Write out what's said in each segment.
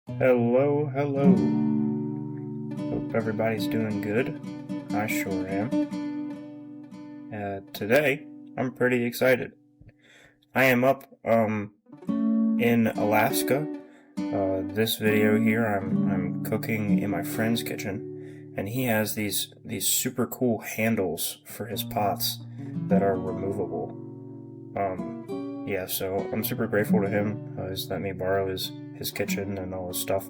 Hello, hello. Hope everybody's doing good. I sure am. Today, I'm pretty excited. I am up, in Alaska. This video here, I'm cooking in my friend's kitchen, and he has these super cool handles for his pots that are removable. Yeah, so I'm super grateful to him. He's let me borrow his kitchen and all his stuff.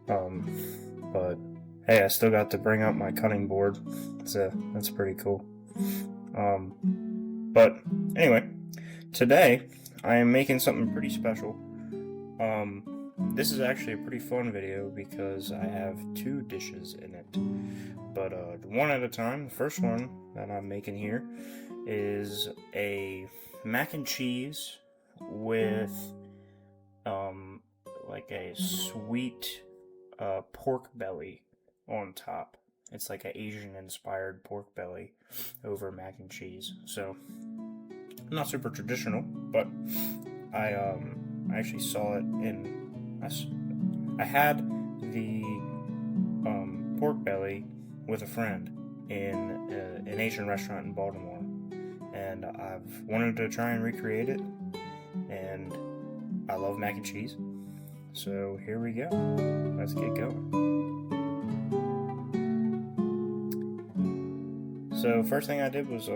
But hey, I still got to bring out my cutting board, so that's pretty cool. But anyway, today I am making something pretty special. This is actually a pretty fun video because I have two dishes in it, but one at a time. The first one that I'm making here is a mac and cheese with like a sweet pork belly on top. It's like an Asian inspired pork belly over mac and cheese. So not super traditional, but I actually saw it in I had the pork belly with a friend in an Asian restaurant in Baltimore, and I've wanted to try and recreate it, and I love mac and cheese, so here we go. Let's get going. So first thing I did was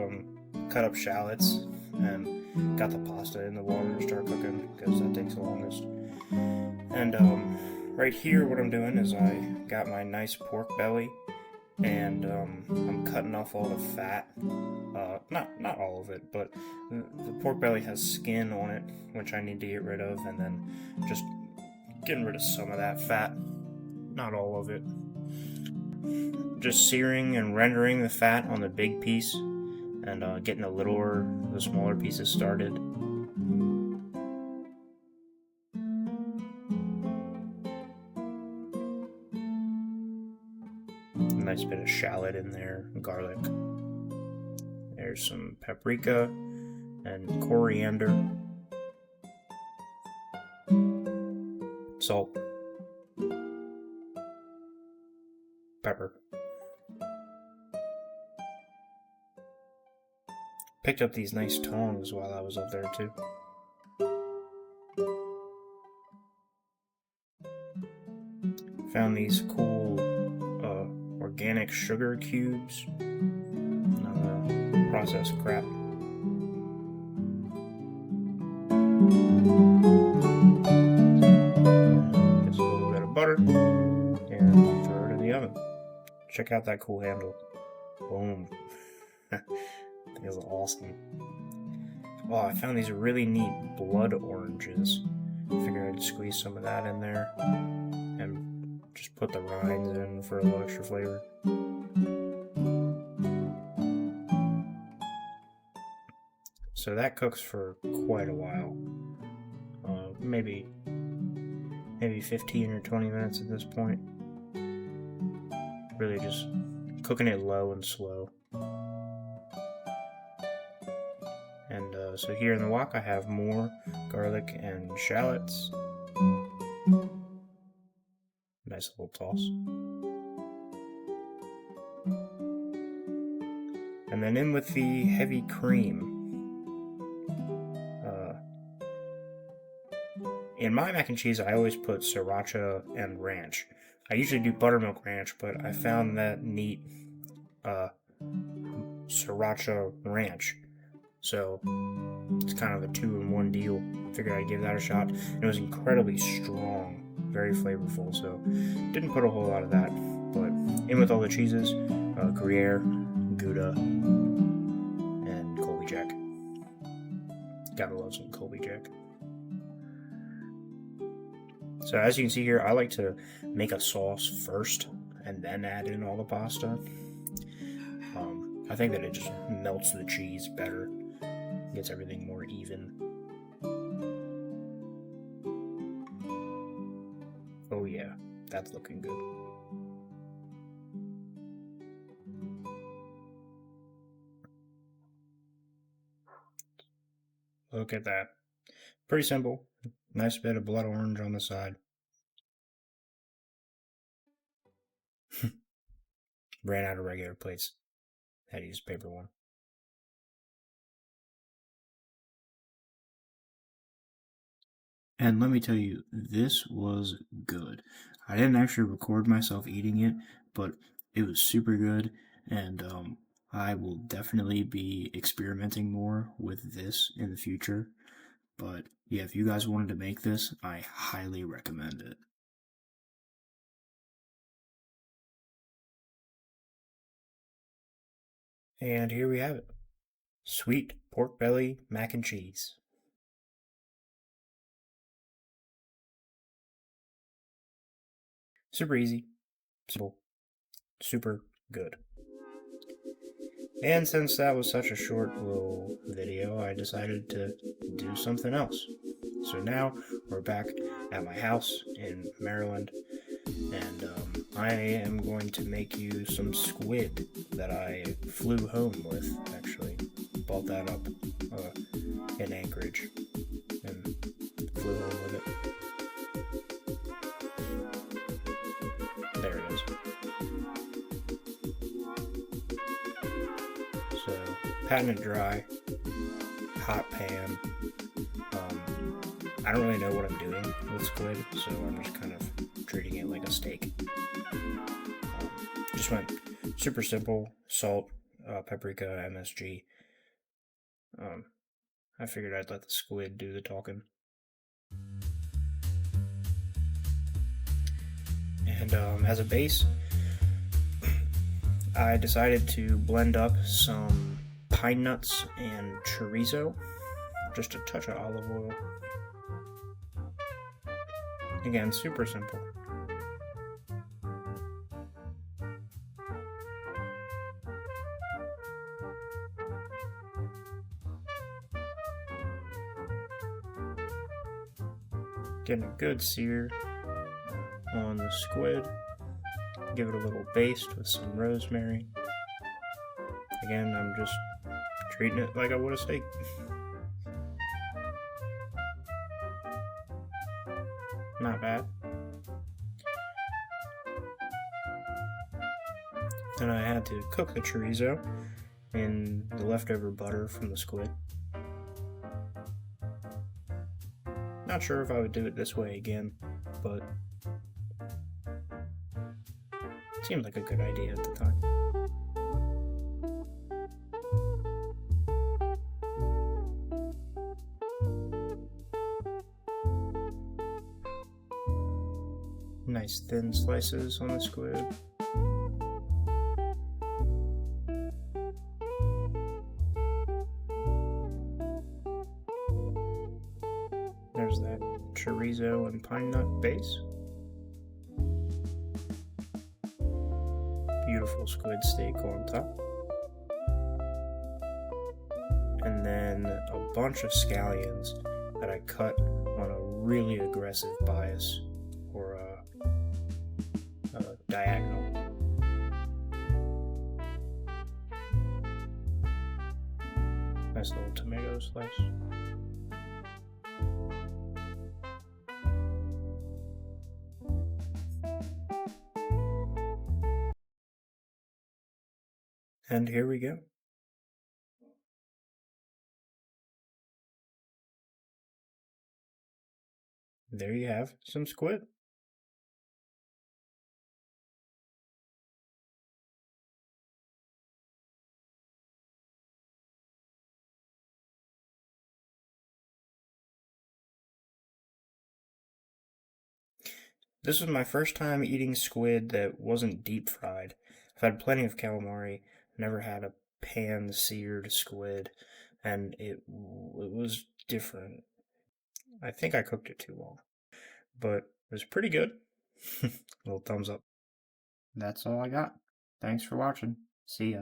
cut up shallots and got the pasta in the water to start cooking because that takes the longest. And right here what I'm doing is I got my nice pork belly, and I'm cutting off all the fat. Not all of it, but the pork belly has skin on it, which I need to get rid of, and then just getting rid of some of that fat, not all of it. Just searing and rendering the fat on the big piece, and getting the smaller pieces started. Nice bit of shallot in there, garlic. There's some paprika and coriander, salt, pepper. Picked up these nice tongs while I was up there too. Found these cool organic sugar cubes. Processed crap. Just a little bit of butter and throw it in the oven. Check out that cool handle. Boom. That is awesome. Oh, I found these really neat blood oranges. Figured I'd squeeze some of that in there and just put the rinds in for a little extra flavor. So that cooks for quite a while. Maybe 15 or 20 minutes at this point. Really just cooking it low and slow. And so here in the wok I have more garlic and shallots. Nice little toss. And then in with the heavy cream. In my mac and cheese, I always put Siracha and ranch. I usually do Buttermilk Ranch, but I found that neat Siracha ranch. So it's kind of a 2-in-1 deal. Figured I'd give that a shot. It was incredibly strong, very flavorful, so didn't put a whole lot of that. But in with all the cheeses, Gruyere, Gouda, and Colby Jack. Gotta love some Colby Jack. So as you can see here, I like to make a sauce first and then add in all the pasta. I think that it just melts the cheese better, gets everything more even. Oh yeah, that's looking good. Look at that. Pretty simple. Nice bit of blood orange on the side. Ran out of regular plates. Had to use a paper one. And let me tell you, this was good. I didn't actually record myself eating it, but it was super good, and I will definitely be experimenting more with this in the future. But yeah, if you guys wanted to make this, I highly recommend it. And here we have it. Sweet pork belly mac and cheese. Super easy, simple, super good. And since that was such a short little video, I decided to do something else. So now we're back at my house in Maryland, and I am going to make you some squid that I flew home with, actually. Bought that up in Anchorage and flew home with it. There it is. So, patting it dry, hot pan. I don't really know what I'm doing with squid, so I'm just kind of treating it like a steak. Just went super simple: salt, paprika, MSG. I figured I'd let the squid do the talking. And as a base, I decided to blend up some pine nuts and chorizo, just a touch of olive oil. Again, super simple. Getting a good sear on the squid. Give it a little baste with some rosemary. Again, I'm just treating it like I would a steak. Not bad. Then I had to cook the chorizo in the leftover butter from the squid. Not sure if I would do it this way again, but it seemed like a good idea at the time. Nice thin slices on the squid. There's that chorizo and pine nut base. Beautiful squid steak on top. And then a bunch of scallions that I cut on a really aggressive bias, or a diagonal. Nice little tomato slice. And here we go. There you have some squid. This was my first time eating squid that wasn't deep fried. I've had plenty of calamari, never had a pan seared squid, and it was different. I think I cooked it too long, but it was pretty good. Little thumbs up. That's all I got. Thanks for watching. See ya.